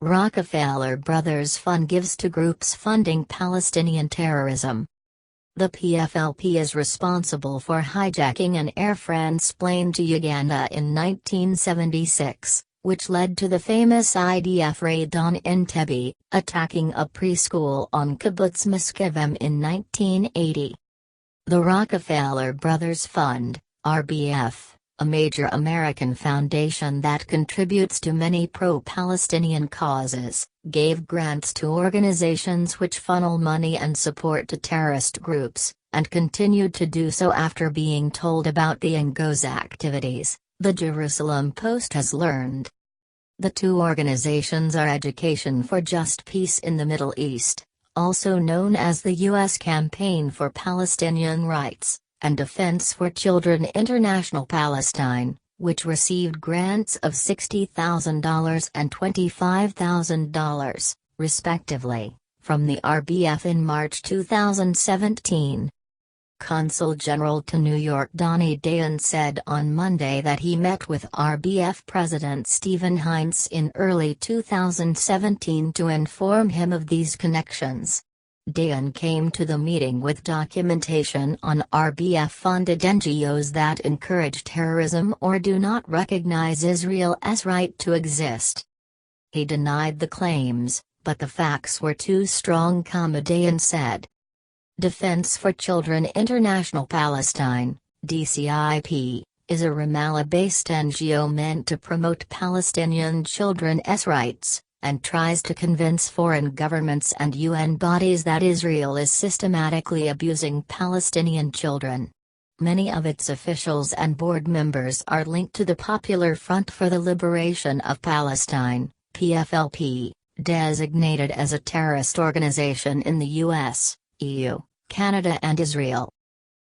Rockefeller Bros Fund gives to groups funding Palestinian terrorism. The PFLP is responsible for hijacking an airframe plane to Uganda in 1976, which led to the famous IDF raid on Entebbe, attacking a preschool on Kibbutz Misgav Am in 1980. The Rockefeller Bros Fund, RBF, a major American foundation that contributes to many pro-Palestinian causes, gave grants to organizations which funnel money and support to terrorist groups, and continued to do so after being told about the NGO's activities, the Jerusalem Post has learned. The two organizations are Education for Just Peace in the Middle East, also known as the U.S. Campaign for Palestinian Rights, and Defense for Children International Palestine, which received grants of $60,000 and $25,000, respectively, from the RBF in March 2017. Consul General to New York Donnie Dayan said on Monday that he met with RBF President Stephen Heinz in early 2017 to inform him of these connections. Dayan came to the meeting with documentation on RBF-funded NGOs that encourage terrorism or do not recognize Israel's right to exist. He denied the claims, but the facts were too strong, Dayan said. Defense for Children International Palestine, DCIP, is a Ramallah-based NGO meant to promote Palestinian children's rights, and tries to convince foreign governments and UN bodies that Israel is systematically abusing Palestinian children. Many of its officials and board members are linked to the Popular Front for the Liberation of Palestine, PFLP, designated as a terrorist organization in the US, EU, Canada and Israel.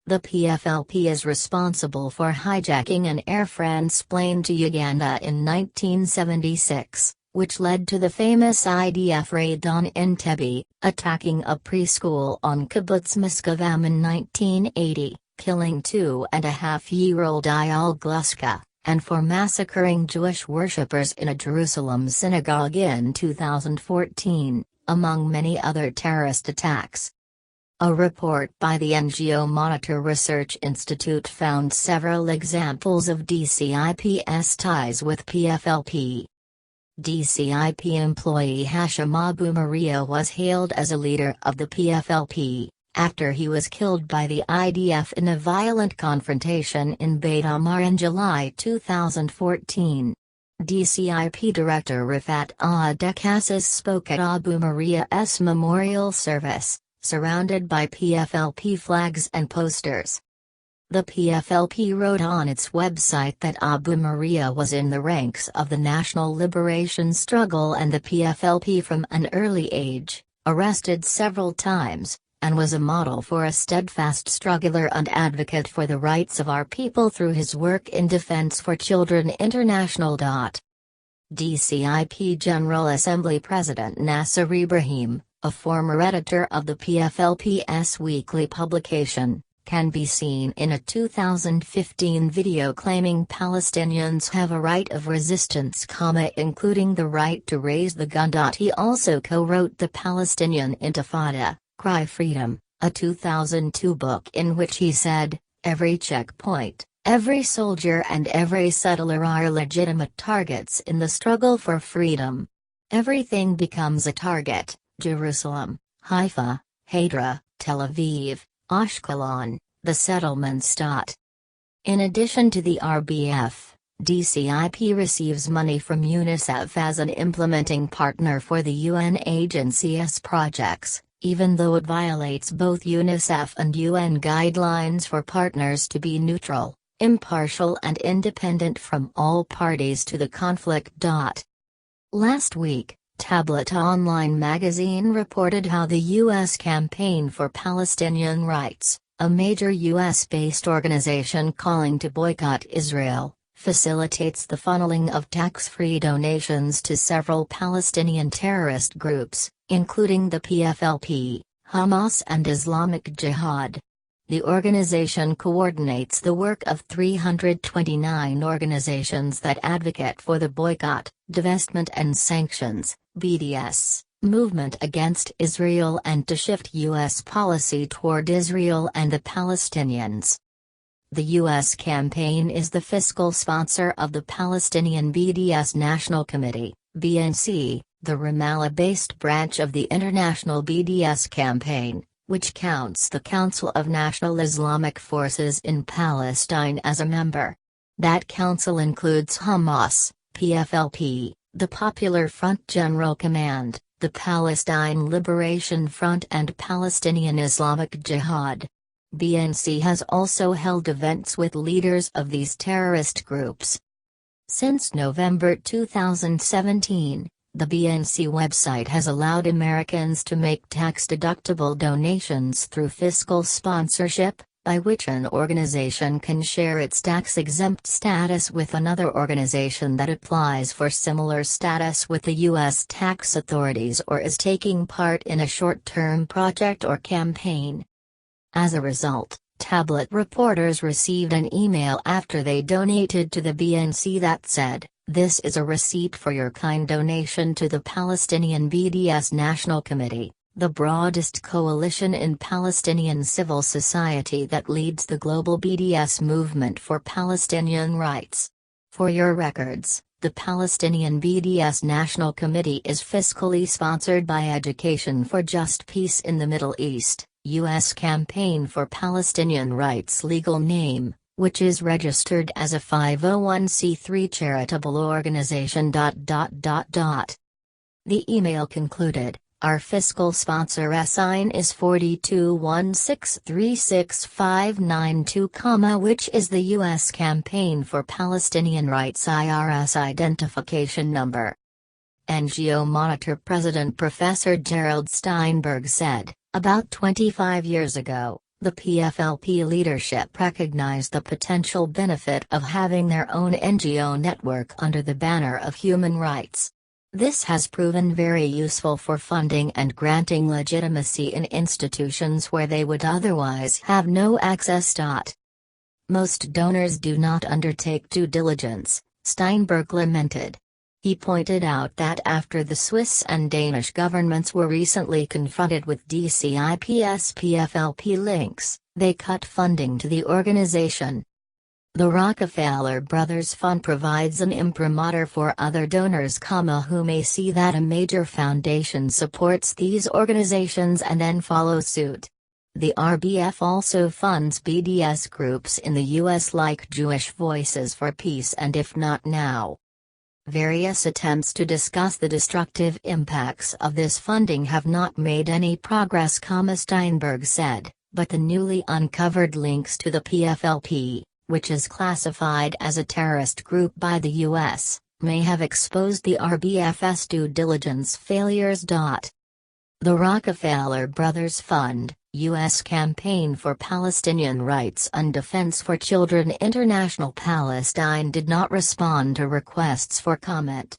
The PFLP is responsible for hijacking an Air France plane to Uganda in 1976. Which led to the famous IDF raid on Entebbe, attacking a preschool on Kibbutz Misgav Am in 1980, killing 2.5-year-old Eyal Gluska, and for massacring Jewish worshippers in a Jerusalem synagogue in 2014, among many other terrorist attacks. A report by the NGO Monitor Research Institute found several examples of DCIP's ties with PFLP. DCIP employee Hashim Abu Maria was hailed as a leader of the PFLP, after he was killed by the IDF in a violent confrontation in Beit Amar in July 2014. DCIP Director Rifat Adekassis spoke at Abu Maria's memorial service, surrounded by PFLP flags and posters. The PFLP wrote on its website that Abu Maria was in the ranks of the national liberation struggle and the PFLP from an early age, arrested several times, and was a model for a steadfast struggler and advocate for the rights of our people through his work in Defense for Children International. DCIP General Assembly President Nasser Ibrahim, a former editor of the PFLP's weekly publication, can be seen in a 2015 video claiming Palestinians have a right of resistance, including the right to raise the gun. He also co-wrote the Palestinian Intifada, Cry Freedom, a 2002 book in which he said, "Every checkpoint, every soldier and every settler are legitimate targets in the struggle for freedom. Everything becomes a target: Jerusalem, Haifa, Hadra, Tel Aviv, Ashkelon, the settlements." In addition to the RBF, DCIP receives money from UNICEF as an implementing partner for the UN agency's projects, even though it violates both UNICEF and UN guidelines for partners to be neutral, impartial and independent from all parties to the conflict. Last week, Tablet Online magazine reported how the U.S. Campaign for Palestinian Rights, a major U.S.-based organization calling to boycott Israel, facilitates the funneling of tax-free donations to several Palestinian terrorist groups, including the PFLP, Hamas and Islamic Jihad. The organization coordinates the work of 329 organizations that advocate for the boycott, divestment and sanctions (BDS) movement against Israel and to shift U.S. policy toward Israel and the Palestinians. The U.S. campaign is the fiscal sponsor of the Palestinian BDS National Committee, BNC, the Ramallah-based branch of the international BDS campaign, which counts the Council of National Islamic Forces in Palestine as a member. That council includes Hamas, PFLP, the Popular Front General Command, the Palestine Liberation Front and Palestinian Islamic Jihad. BNC has also held events with leaders of these terrorist groups. Since November 2017, the BNC website has allowed Americans to make tax-deductible donations through fiscal sponsorship, by which an organization can share its tax-exempt status with another organization that applies for similar status with the U.S. tax authorities or is taking part in a short-term project or campaign. As a result, tablet reporters received an email after they donated to the BNC that said, "This is a receipt for your kind donation to the Palestinian BDS National Committee, the broadest coalition in Palestinian civil society that leads the global BDS movement for Palestinian rights. For your records, the Palestinian BDS National Committee is fiscally sponsored by Education for Just Peace in the Middle East, U.S. Campaign for Palestinian Rights legal name, which is registered as a 501c3 charitable organization. The email concluded, "Our fiscal sponsor sign is 421636592, which is the U.S. Campaign for Palestinian Rights IRS identification number." NGO Monitor President Professor Gerald Steinberg said, "About 25 years ago, the PFLP leadership recognized the potential benefit of having their own NGO network under the banner of human rights. This has proven very useful for funding and granting legitimacy in institutions where they would otherwise have no access. Most donors do not undertake due diligence," Steinberg lamented. He pointed out that after the Swiss and Danish governments were recently confronted with DCIP's PFLP links, they cut funding to the organization. The Rockefeller Bros Fund provides an imprimatur for other donors, who may see that a major foundation supports these organizations and then follow suit. The RBF also funds BDS groups in the U.S. like Jewish Voices for Peace and If Not Now. Various attempts to discuss the destructive impacts of this funding have not made any progress, Steinberg said, but the newly uncovered links to the PFLP, which is classified as a terrorist group by the U.S., may have exposed the RBF's due diligence failures. The Rockefeller Bros Fund, U.S. Campaign for Palestinian Rights and Defense for Children International Palestine did not respond to requests for comment.